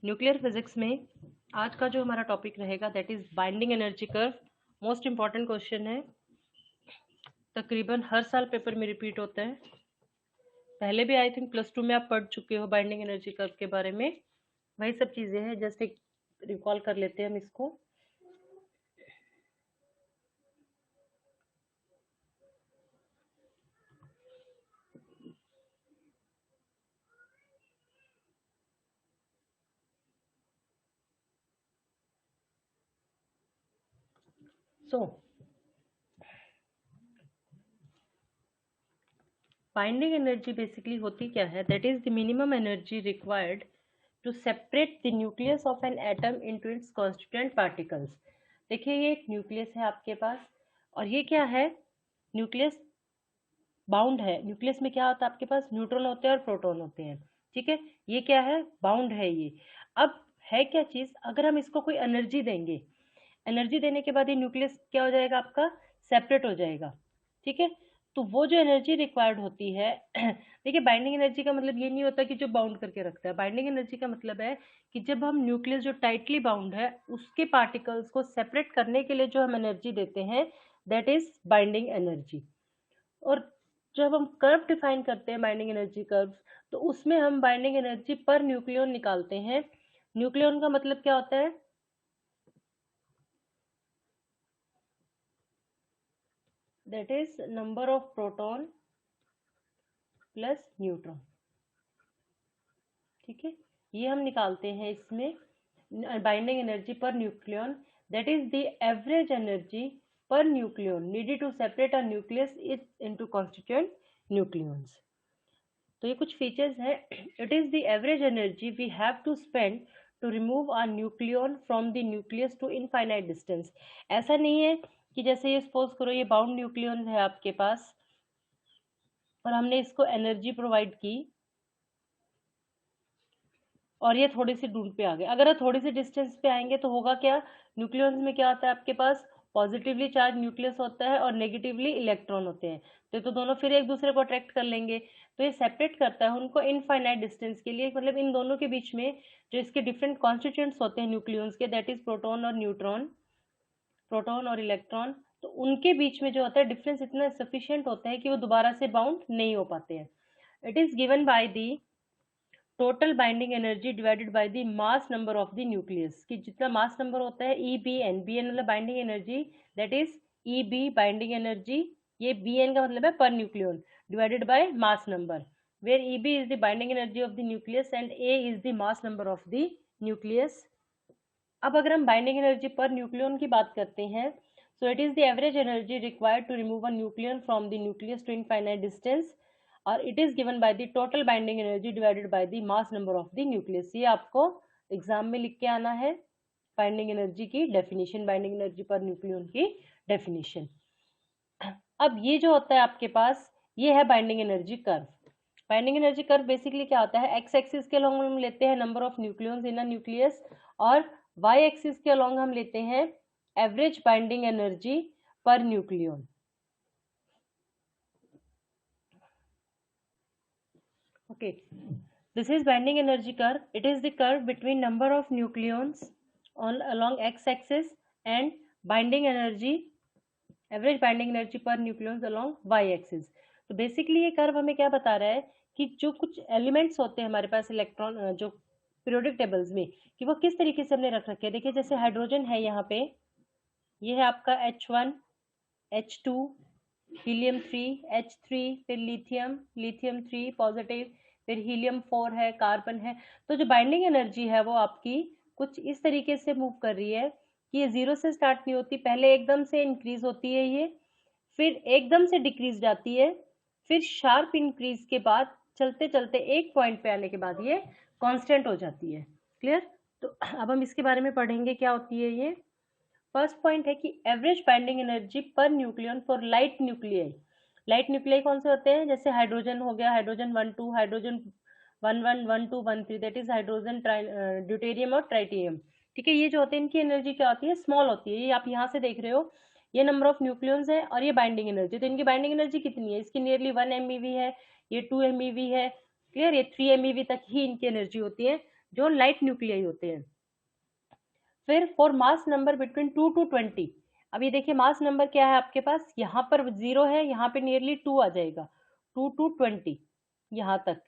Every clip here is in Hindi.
न्यूक्लियर फिजिक्स में आज का जो हमारा टॉपिक रहेगा that is binding energy curve. Most important question है, तकरीबन हर साल पेपर में रिपीट होता है। पहले भी आई थिंक +2 में आप पढ़ चुके हो बाइंडिंग एनर्जी कर्व के बारे में। वही सब चीजें हैं, जस्ट एक रिकॉल कर लेते हैं हम इसको। सो बाइंडिंग एनर्जी बेसिकली होती क्या है? That is the minimum energy required to separate the nucleus of an atom into its constituent particles. देखिए, ये एक न्यूक्लियस है आपके पास, और ये क्या है? न्यूक्लियस बाउंड है। न्यूक्लियस में क्या होता है? आपके पास न्यूट्रॉन होते हैं और प्रोटॉन होते हैं। ठीक है, ये क्या है? बाउंड है ये। अब है क्या चीज, अगर हम इसको कोई एनर्जी देंगे, एनर्जी देने के बाद ये न्यूक्लियस क्या हो जाएगा? आपका सेपरेट हो जाएगा। ठीक है, तो वो जो एनर्जी रिक्वायर्ड होती है देखिए, बाइंडिंग एनर्जी का मतलब ये नहीं होता कि जो बाउंड करके रखता है। बाइंडिंग एनर्जी का मतलब है कि जब हम न्यूक्लियस जो टाइटली बाउंड है उसके पार्टिकल्स को सेपरेट करने के लिए जो हम एनर्जी देते हैं, दैट इज बाइंडिंग एनर्जी। और जब हम कर्व डिफाइन करते हैं, बाइंडिंग एनर्जी कर्व्स, तो उसमें हम बाइंडिंग एनर्जी पर न्यूक्लियन निकालते हैं। न्यूक्लियन का मतलब क्या होता है? That is number of proton plus neutron. ठीक है, ये हम निकालते हैं इसमें binding energy per nucleon. That is the average energy per nucleon needed to separate a nucleus into constituent nucleons. तो ये कुछ फीचर्स हैं। It is the average energy we have to spend to remove a nucleon from the nucleus to infinite distance. ऐसा नहीं है कि जैसे ये सपोज करो ये बाउंड न्यूक्लियन है आपके पास और हमने इसको एनर्जी प्रोवाइड की और ये थोड़ी सी दूर पे आ गए। अगर थोड़ी सी डिस्टेंस पे आएंगे तो होगा क्या? न्यूक्लियंस में क्या होता है? आपके पास पॉजिटिवली चार्ज न्यूक्लियस होता है और नेगेटिवली इलेक्ट्रॉन होते हैं। तो दोनों फिर एक दूसरे को अट्रैक्ट कर लेंगे। तो ये सेपरेट करता है उनको इनफाइनाइट डिस्टेंस के लिए, मतलब इन दोनों के बीच में जो इसके डिफरेंट कॉन्स्टिट्यूएंट्स होते हैं न्यूक्लियंस के, दैट इज प्रोटॉन और न्यूट्रॉन, प्रोटॉन और इलेक्ट्रॉन, तो उनके बीच में जो होता है डिफरेंस इतना सफिशियंट होता है कि वो दोबारा से बाउंड नहीं हो पाते हैं। It is given by the total binding energy divided by the mass number of the nucleus, कि जितना मास नंबर होता है EBN मतलब binding energy, that is EB binding energy, ये BN का मतलब है per nucleon, divided by mass number, where EB is the binding energy of the nucleus and A is the mass number of the nucleus. अब अगर हम बाइंडिंग एनर्जी पर न्यूक्लियन की बात करते हैं, so it is the average energy required to remove a nucleon from the nucleus to infinite distance, और it is given by the total binding energy divided by the mass number of the nucleus. ये आपको एग्जाम में लिख के आना है, बाइंडिंग एनर्जी की definition, binding energy per nucleon की डेफिनेशन। अब ये जो होता है आपके पास, ये है binding energy curve. Binding energy curve basically क्या होता है? एक्स एक्सिस के अलोंग हम लेते हैं number of nucleons in a nucleus, और वाई एक्सिस के अलोंग हम लेते हैं average binding energy per nucleon. Okay, this is binding energy curve. It is the curve between number of nucleons on along x-axis and binding energy, average binding energy per nucleons along y-axis. तो बेसिकली ये कर्व हमें क्या बता रहा है कि जो कुछ एलिमेंट्स होते हैं हमारे पास इलेक्ट्रॉन जो पीरियोडिक टेबल्स में, कि वो किस तरीके से हमने रख रखे हैं। देखिए, जैसे हाइड्रोजन है यहाँ पे, ये है आपका H1, H2, हीलियम 3, H3, फिर लिथियम 3 पॉजिटिव, फिर हीलियम 4 है, कार्बन है। तो जो बाइंडिंग एनर्जी है वो आपकी कुछ इस तरीके से मूव कर रही है कि ये 0 से स्टार्ट नहीं होती, पहले एकदम से इंक्रीज होती है ये, फिर एकदम से डिक्रीज जाती है, फिर शार्प इंक्रीज के बाद चलते चलते एक पॉइंट पे आने के बाद ये कांस्टेंट हो जाती है। क्लियर? तो अब हम इसके बारे में पढ़ेंगे क्या होती है ये। फर्स्ट पॉइंट है कि average binding energy per nucleon for light nuclei. Light nuclei कौन से होते हैं? जैसे हाइड्रोजन हो गया, hydrogen 1 2, hydrogen 1 1 1 2 1 3, that is hydrogen deuterium और ट्राइटियम। ठीक है, ये जो होते हैं इनकी एनर्जी क्या होती है? स्मॉल होती है। ये आप यहाँ से देख रहे हो, ये नंबर ऑफ न्यूक्लियंस है और ये बाइंडिंग एनर्जी। तो इनकी बाइंडिंग एनर्जी कितनी है? इसकी नियरली 1 MeV है, ये 2 MeV है। क्लियर? ये 3 MeV तक ही इनकी एनर्जी होती है। जो लाइट न्यूक्लियाई होते हैं। फिर for mass number between 2 to 20, अब ये देखिए मास नंबर क्या है आपके पास, यहाँ पर 0 है, यहाँ पे नियरली 2 आ जाएगा, 2 to 20 यहाँ तक।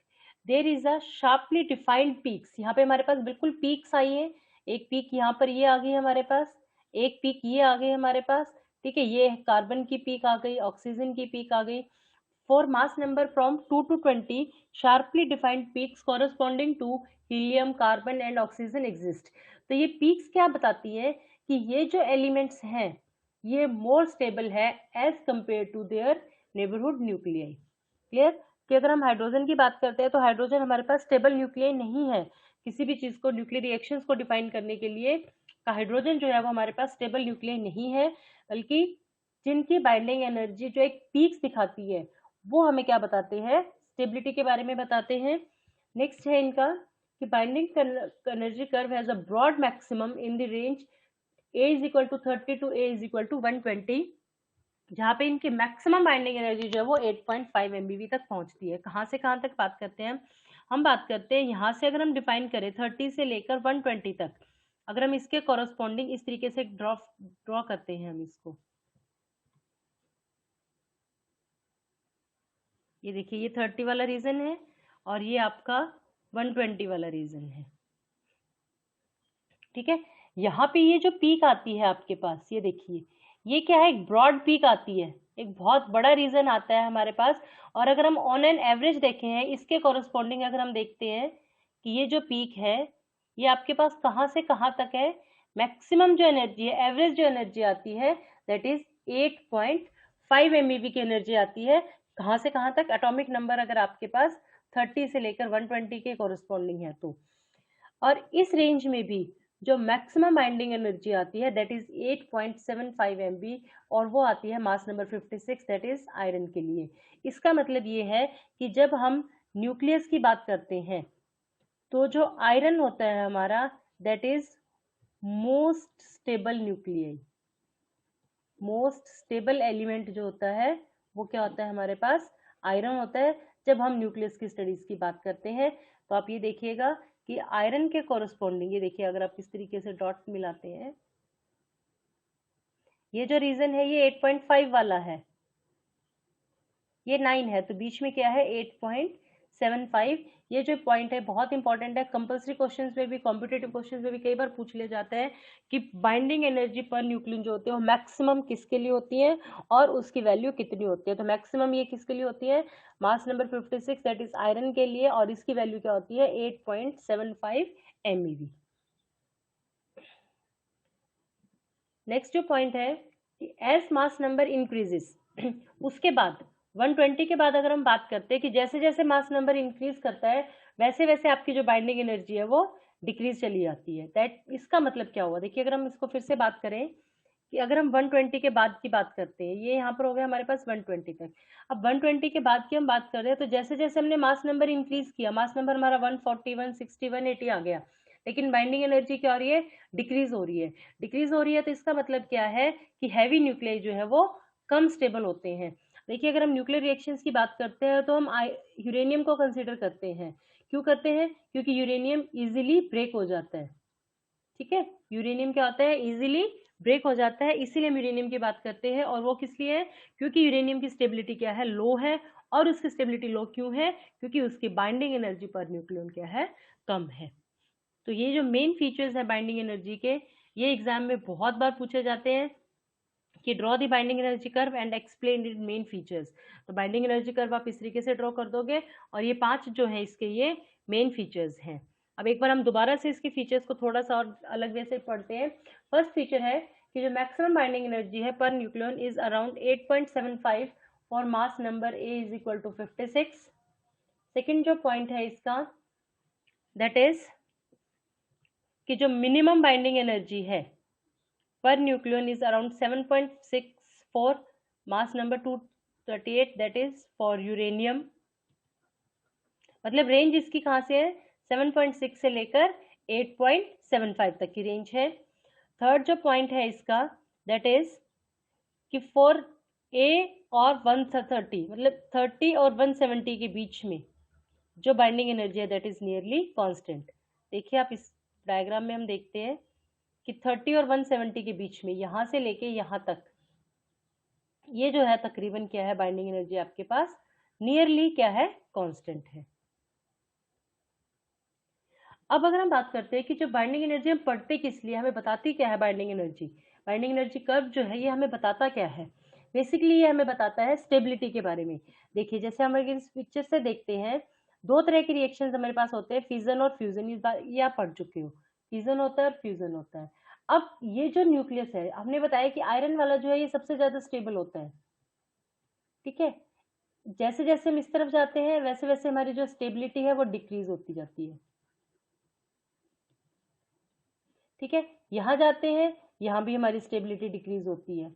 There is a sharply defined peaks, यहाँ पे हमारे पास बिल्कुल पीक्स आई है, एक पीक यहाँ पर ये आ गई हमारे पास, एक पीक ये आ गई हमारे पास, ठीक है, ये कार्बन की पीक आ गई, ऑक्सीजन की पीक आ गई। For mass number from 2 to 20, sharply defined peaks corresponding to helium, carbon and oxygen exist। तो ये peaks क्या बताती है कि ये जो elements हैं ये more stable है as compared to their neighborhood nuclei। Clear कि अगर हम हाइड्रोजन की बात करते हैं तो हाइड्रोजन हमारे पास स्टेबल न्यूक्लियाई नहीं है, किसी भी चीज को न्यूक्लियर रिएक्शंस को डिफाइन करने के लिए हाइड्रोजन जो है वो हमारे पास स्टेबल न्यूक्लियाई नहीं है, बल्कि जिनकी बाइंडिंग एनर्जी जो एक पीक्स दिखाती है वो हमें क्या बताते हैं, स्टेबिलिटी के बारे में बताते हैं। नेक्स्ट है इनका कि binding energy curve has a broad maximum in the range A is equal to 30 to A is equal to 120, जहाँ पे इनकी मैक्सिमम बाइंडिंग एनर्जी जो है वो 8.5 MeV तक पहुंचती है। कहाँ से कहाँ तक बात करते हैं हम बात करते हैं यहाँ से, अगर हम डिफाइन करें 30 से लेकर 120 तक, अगर हम इसके कॉरस्पॉन्डिंग इस तरीके से ड्रॉ करते हैं हम इसको, ये देखिए ये 30 वाला रीजन है और ये आपका 120 वाला रीजन है, ठीक है। यहाँ पे ये जो पीक आती है आपके पास, ये देखिए ये क्या है, एक ब्रॉड पीक आती है, एक बहुत बड़ा रीजन आता है हमारे पास। और अगर हम ऑन एन एवरेज देखें हैं इसके कॉरस्पॉन्डिंग, अगर हम देखते हैं कि ये जो पीक है ये आपके पास कहाँ से कहाँ तक है, मैक्सिमम जो एनर्जी है, एवरेज जो एनर्जी आती है दैट इज 8.5 MeV की एनर्जी आती है। कहाँ से कहाँ तक, एटॉमिक नंबर अगर आपके पास 30 से लेकर 120 के कॉरस्पॉन्डिंग है तो। और इस रेंज में भी जो मैक्सिमम बाइंडिंग एनर्जी आती है दैट इज 8.75 MeV, और वो आती है mass number 56 that is iron के लिए। इसका मतलब ये है कि जब हम न्यूक्लियस की बात करते हैं तो जो आयरन होता है हमारा that is most stable nuclei, most stable element जो होता है वो क्या होता है हमारे पास, आयरन होता है। जब हम न्यूक्लियस की स्टडीज की बात करते हैं तो आप ये देखिएगा कि आयरन के कॉरस्पॉन्डिंग, ये देखिए अगर आप इस तरीके से डॉट मिलाते हैं, ये जो रीजन है ये 8.5 वाला है, ये 9 है, तो बीच में क्या है 8.75। ये जो पॉइंट है बहुत इंपॉर्टेंट है, कंपल्सरी क्वेश्चंस में भी, कॉम्पिटेटिव क्वेश्चंस में भी कई बार पूछ लिया जाता है कि बाइंडिंग एनर्जी पर न्यूक्लियन जो होते हैं वो मैक्सिमम किसके लिए होती है और उसकी वैल्यू कितनी होती है। तो मैक्सिमम ये किसके लिए होती है, mass number 56 that is iron के लिए, और इसकी वैल्यू क्या होती है 8.75 MeV। नेक्स्ट जो पॉइंट है कि एज मास नंबर इंक्रीजेस, उसके बाद 120 के बाद अगर हम बात करते हैं कि जैसे जैसे मास नंबर इंक्रीज करता है वैसे वैसे आपकी जो बाइंडिंग एनर्जी है वो डिक्रीज चली जाती है। दैट इसका मतलब क्या हुआ, देखिए अगर हम इसको फिर से बात करें कि अगर हम 120 के बाद की बात करते हैं, ये यहाँ पर हो गया हमारे पास 120 तक, अब 120 के बाद की हम बात कर रहे हैं तो जैसे जैसे हमने मास नंबर इंक्रीज किया, मास नंबर हमारा 140, 160, 180 आ गया, लेकिन बाइंडिंग एनर्जी क्या हो रही है, डिक्रीज हो रही है। डिक्रीज हो रही है तो इसका मतलब क्या है कि हैवी न्यूक्लियाई जो है वो कम स्टेबल होते हैं। देखिए अगर हम न्यूक्लियर रिएक्शंस की बात करते हैं तो हम यूरेनियम को कंसिडर करते हैं, क्यों करते हैं, क्योंकि यूरेनियम इजीली ब्रेक हो जाता है, ठीक है, यूरेनियम क्या होता है इजीली ब्रेक हो जाता है, इसीलिए हम यूरेनियम की बात करते हैं। और वो किस लिए है, क्योंकि यूरेनियम की स्टेबिलिटी क्या है, लो है। और उसकी स्टेबिलिटी लो क्यों है, क्योंकि उसकी बाइंडिंग एनर्जी पर न्यूक्लियन क्या है, कम है। तो ये जो मेन फीचर्स है बाइंडिंग एनर्जी के, ये एग्जाम में बहुत बार पूछे जाते हैं कि draw the binding energy curve and explain it main features. तो बाइंडिंग एनर्जी कर्व आप इस तरीके से ड्रॉ कर दोगे और ये 5 जो है इसके ये मेन फीचर्स हैं। अब एक बार हम दोबारा से इसके फीचर्स को थोड़ा सा और अलग वे से पढ़ते हैं। फर्स्ट फीचर है कि जो मैक्सिमम बाइंडिंग एनर्जी है per nucleon is around 8.75 for mass number A is equal to 56। Second जो पॉइंट है इसका दैट इज कि जो मिनिमम बाइंडिंग एनर्जी है per nucleon is around 7.6 for mass number 238 that is for uranium. मतलब रेंज इसकी कहाँ से है, 7.6 से लेकर 8.75 तक की रेंज है। थर्ड जो पॉइंट है इसका दैट इज कि फॉर ए और 130, मतलब 30 और 170 के बीच में जो बाइंडिंग एनर्जी है दैट इज नियरली कांस्टेंट। देखिए आप इस डायग्राम में हम देखते हैं कि 30 और 170 के बीच में यहाँ से लेके यहाँ तक ये जो है तकरीबन क्या है बाइंडिंग एनर्जी आपके पास नियरली क्या है कांस्टेंट है। अब अगर हम बात करते हैं कि जो बाइंडिंग एनर्जी हम पढ़ते किस लिए, हमें बताती क्या है binding energy. Binding energy curve जो है ये हमें बताता क्या है, बेसिकली ये हमें बताता है स्टेबिलिटी के बारे में। देखिए जैसे हम अगर इस पिक्चर से देखते हैं, दो तरह के रिएक्शंस हमारे पास होते हैं, फिजन और फ्यूजन। ये आप पढ़ चुके हो, फिजन होता है और फ्यूजन होता है। अब ये जो न्यूक्लियस है, हमने बताया कि आयरन वाला जो है ये सबसे ज्यादा स्टेबल होता है, ठीक है। जैसे जैसे हम इस तरफ जाते हैं वैसे वैसे हमारी जो स्टेबिलिटी है वो डिक्रीज होती जाती है, ठीक है। यहाँ जाते हैं, यहाँ भी हमारी स्टेबिलिटी डिक्रीज होती है।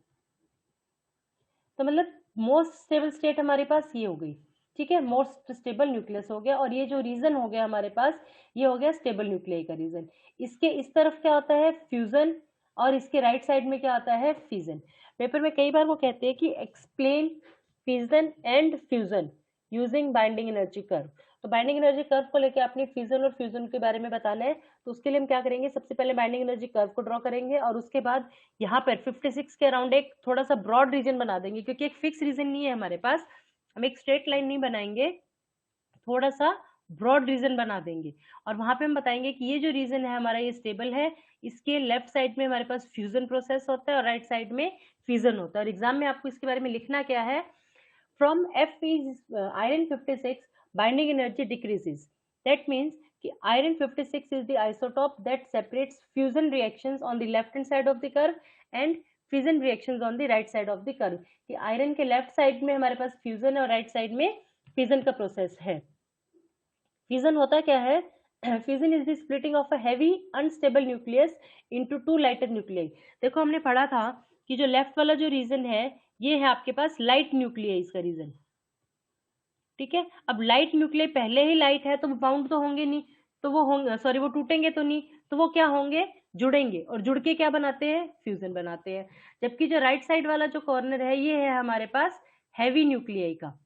तो मतलब मोस्ट स्टेबल स्टेट हमारे पास ये हो गई, ठीक है, मोस्ट स्टेबल न्यूक्लियस हो गया। और ये जो रीजन हो गया हमारे पास, ये हो गया स्टेबल न्यूक्लियाई का रीजन। इसके इस तरफ क्या होता है फ्यूजन, और इसके राइट साइड में क्या आता है फिजन। पेपर में कई बार वो कहते हैं कि explain fission and fusion using binding energy curve. तो बाइंडिंग एनर्जी कर्व को लेकर आपने फिजन और फ्यूजन के बारे में बताना है। तो उसके लिए हम क्या करेंगे, सबसे पहले बाइंडिंग एनर्जी कर्व को ड्रॉ करेंगे और उसके बाद यहाँ पर 56 के अराउंड एक थोड़ा सा ब्रॉड रीजन बना देंगे, क्योंकि एक फिक्स रीजन नहीं है हमारे पास, हम एक स्ट्रेट लाइन नहीं बनाएंगे, थोड़ा सा ब्रॉड रीजन बना देंगे। और वहां पे हम बताएंगे कि ये जो रीजन है हमारा ये स्टेबल है, इसके लेफ्ट साइड में हमारे पास फ्यूजन प्रोसेस होता है और राइट साइड में फिजन होता है। और एग्जाम में आपको इसके बारे में लिखना क्या है, from Fe iron 56 binding energy decreases. That means कि iron 56 is the isotope that separates fusion reactions on the left hand side of the curve and fission reactions on the right side of the curve. कि iron के left side में हमारे पास fusion है और right side में fission का process है। fission होता क्या है, fission is the splitting of a heavy unstable nucleus into two lighter nuclei। देखो हमने पढ़ा था कि जो लेफ्ट वाला जो रीजन है ये है आपके पास लाइट न्यूक्लियाई इसका रीजन, ठीक है। अब लाइट न्यूक्लियाई पहले ही लाइट है तो वो बाउंड तो होंगे नहीं, तो वो होंगे सॉरी वो टूटेंगे तो नहीं, तो वो क्या होंगे जुड़ेंगे, और जुड़ के क्या बनाते हैं फ्यूजन बनाते हैं। जबकि जो राइट साइड वाला जो कॉर्नर है ये है हमारे पास हैवी न्यूक्लियाई का,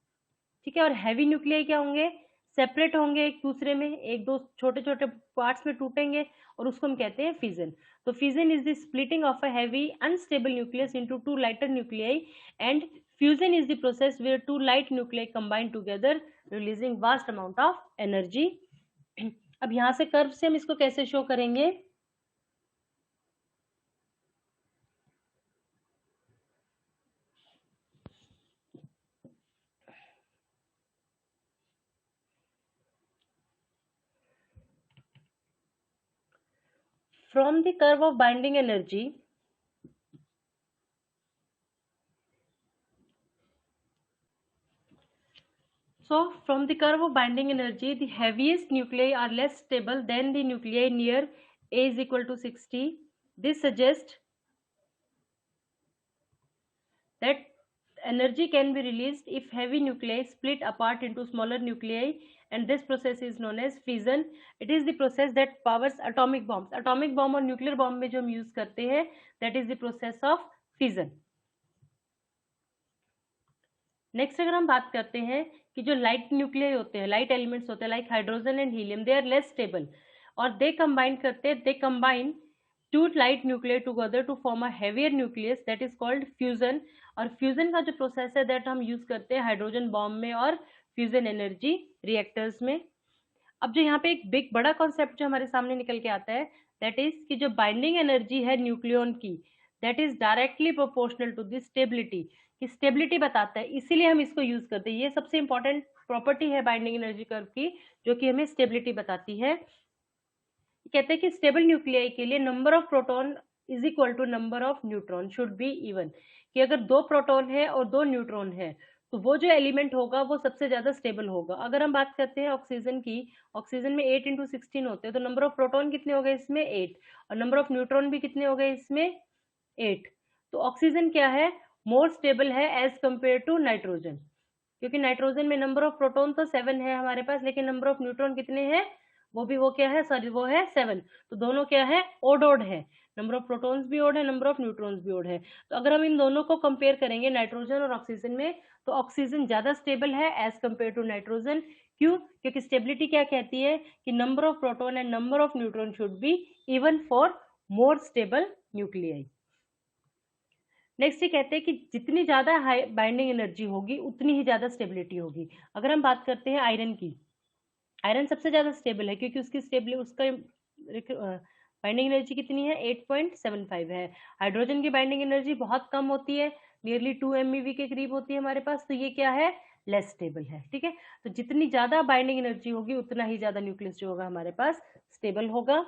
ठीक है। और हैवी न्यूक्लियाई क्या होंगे, सेपरेट होंगे एक दूसरे में, एक दो छोटे छोटे पार्ट्स में टूटेंगे और उसको हम कहते हैं फिजन। तो fission is the splitting of a heavy unstable nucleus into two lighter nuclei and fusion is the process where two light nuclei combine together releasing vast amount of energy। अब यहाँ से कर्व से हम इसको कैसे शो करेंगे, from the curve of binding energy so from the curve of binding energy the heaviest nuclei are less stable than the nuclei near a is equal to 60। this suggests that energy can be released if heavy nuclei split apart into smaller nuclei, and this process is known as fission। it is the process that powers atomic bombs। atomic bomb और nuclear bomb में जो हम यूज करते हैं that is the process of fission। Next अगर हम बात करते हैं कि जो लाइट न्यूक्लियाई होते हैं, लाइट एलिमेंट्स होते हैं like hydrogen and helium, they are less stable और दे कंबाइन करते हैं, they combine to light nuclei together to form a heavier nucleus that is called fusion. और फ्यूजन का जो प्रोसेस है दैट हम यूज करते हैं हाइड्रोजन बॉम्ब में और फ्यूजन एनर्जी रिएक्टर्स में। अब जो यहाँ पे एक बिग बड़ा कॉन्सेप्ट जो हमारे सामने निकल के आता है दैट इज कि जो बाइंडिंग एनर्जी है न्यूक्लियन की that is directly proportional to the stability, कि स्टेबिलिटी बताता है, इसीलिए हम इसको यूज करते हैं। ये सबसे इंपॉर्टेंट प्रॉपर्टी है बाइंडिंग एनर्जी कर्व की जो कि हमें स्टेबिलिटी बताती है। कहते हैं कि स्टेबल न्यूक्लियाई के लिए number of proton is equal to number of neutron should be even, कि अगर दो प्रोटॉन है और दो न्यूट्रॉन है तो वो जो एलिमेंट होगा वो सबसे ज्यादा स्टेबल होगा। अगर हम बात करते हैं ऑक्सीजन की, ऑक्सीजन में 8 × 16 होते हैं, तो नंबर ऑफ प्रोटॉन कितने हो गए इसमें 8, और नंबर ऑफ न्यूट्रॉन भी कितने हो गए इसमें 8। तो ऑक्सीजन क्या है मोर स्टेबल है एज कंपेयर टू नाइट्रोजन, क्योंकि नाइट्रोजन में नंबर ऑफ प्रोटॉन तो 7 है हमारे पास, लेकिन नंबर ऑफ न्यूट्रॉन कितने हैं, वो क्या है सॉरी वो है 7। तो दोनों क्या है ओड ओड है, नंबर ऑफ प्रोटॉन्स भी ओड है, नंबर ऑफ न्यूट्रॉन्स भी ओड है। तो अगर हम इन दोनों को कंपेयर करेंगे नाइट्रोजन और ऑक्सीजन में, तो ऑक्सीजन ज्यादा स्टेबल है एज कंपेयर टू नाइट्रोजन, क्यों? क्योंकि स्टेबिलिटी क्या कहती है कि number of proton and number of neutron should be even for more stable nuclei. Next ये कहते हैं कि जितनी ज़्यादा हाई बाइंडिंग एनर्जी होगी उतनी ही ज़्यादा स्टेबिलिटी होगी। अगर हम बात करते हैं आयरन की, आयरन सबसे ज़्यादा स्टेबल है क्योंकि उसका बाइंडिंग एनर्जी कितनी है, 8.75 है। हाइड्रोजन की बाइंडिंग एनर्जी बहुत कम होती है, नियरली 2 MeV के करीब होती है हमारे पास, तो ये क्या है, लेस स्टेबल है। ठीक है, तो जितनी ज़्यादा बाइंडिंग एनर्जी होगी उतना ही ज़्यादा न्यूक्लियस जो होगा हमारे पास स्टेबल होगा।